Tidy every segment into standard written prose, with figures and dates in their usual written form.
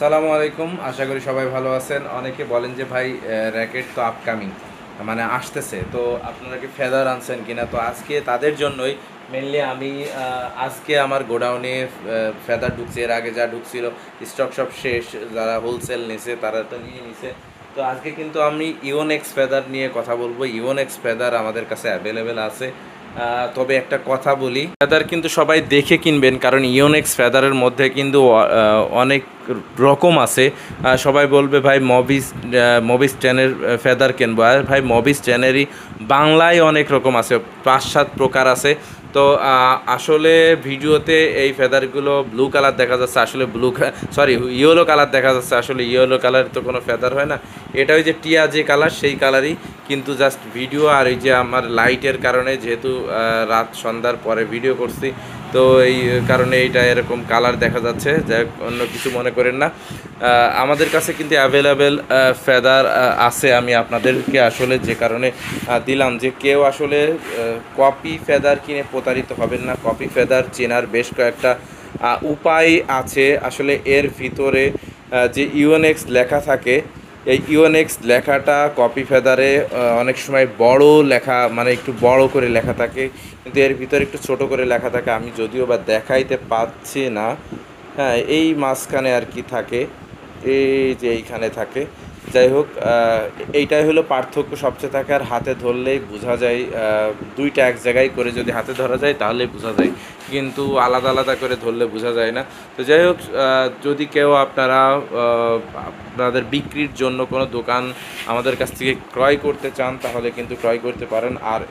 সালামু আলাইকুম, আশা করি সবাই ভালো আছেন। অনেকে বলেন যে ভাই র্যাকেট তো আপকামিং, মানে আসতেছে, তো আপনারা কি ফেদার আনছেন কিনা। তো আজকে তাদের জন্যই মেনলি আমি আজকে আমার গোডাউনে ফেদার ঢুকছে। এর আগে যা ঢুকছিল স্টক সব শেষ, যারা হোলসেল নিছে তারা তো নিয়ে নিছে। তো আজকে কিন্তু আমি ইওনেক্স ফেদার নিয়ে কথা বলবো। ইওনেক্স ফেদার আমাদের কাছে অ্যাভেলেবেল আছে। তবে একটা কথা বলি, ফেদার কিন্তু সবাই দেখে কিনবেন, কারণ ইওনেক্স ফেদারের মধ্যে কিন্তু অনেক রকম আছে। সবাই বলবে ভাই মবিস টেনের ফেদার কিনবো, আর ভাই মবিস টেনেরই বাংলায় অনেক রকম আছে, 5-7 প্রকার আছে। তো আসলে ভিডিওতে এই ফেদারগুলো ব্লু কালার দেখা যাচ্ছে, আসলে ইয়েলো কালার দেখা যাচ্ছে, আসলে ইয়েলো কালার তো কোনো ফেদার হয় না। এটা ওই যে টিয়া যে কালার সেই কালারই, কিন্তু জাস্ট ভিডিও আর এই যে আমার লাইটের কারণে, যেহেতু রাত সন্ধ্যার পরে ভিডিও করছি, তো এই কারণে এইটা এরকম কালার দেখা যাচ্ছে। যাই হোক, অন্য কিছু মনে করেন না। আমাদের কাছে কিন্তু অ্যাভেলেবেল ফেদার আছে। আমি আপনাদেরকে আসলে যে কারণে দিলাম, যে কেউ আসলে কপি ফেদার কিনে প্রতারিত হবেন না। কপি ফেদার চেনার বেশ কয়েকটা উপায় আছে। আসলে এর ভিতরে যে ইউএনএক্স লেখা থাকে, এই ইউএনএক্স লেখাটা কপি ফেদারে অনেক সময় বড় লেখা, মানে একটু বড় করে লেখা থাকে, কিন্তু এর ভিতরে একটু ছোট করে লেখা থাকে। আমি যদিও বা দেখাইতে পাচ্ছি না। হ্যাঁ, এই মাঝখানে আর কি থাকে, এই যে এইখানে থাকে। যাই হোক, এইটাই হলো পার্থক্য সবচেয়ে থাকে। আর হাতে ধরলেই বোঝা যায়, দুইটা এক জায়গায় করে যদি হাতে ধরা যায় তাহলেই বোঝা যায়, কিন্তু আলাদা আলাদা করে ধরলে বোঝা যায় না। তো যাই হোক, যদি কেউ আপনারা আপনাদের বিক্রির জন্য কোনো দোকান আমাদের কাছ থেকে ক্রয় করতে চান, তাহলে কিন্তু ক্রয় করতে পারেন। আর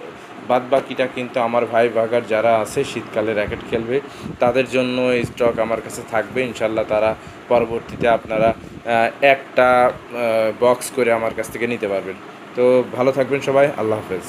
বাদ বাকিটা কিন্তু আমার ভাই ভাগার যারা আছে শীতকালে র্যাকেট খেলবে, তাদের জন্য স্টক আমার কাছে থাকবে ইনশাল্লাহ। তারা পরবর্তীতে আপনারা একটা বক্স করে আমার কাছ থেকে নিতে পারবেন। তো ভালো থাকবেন সবাই, আল্লাহ হাফেজ।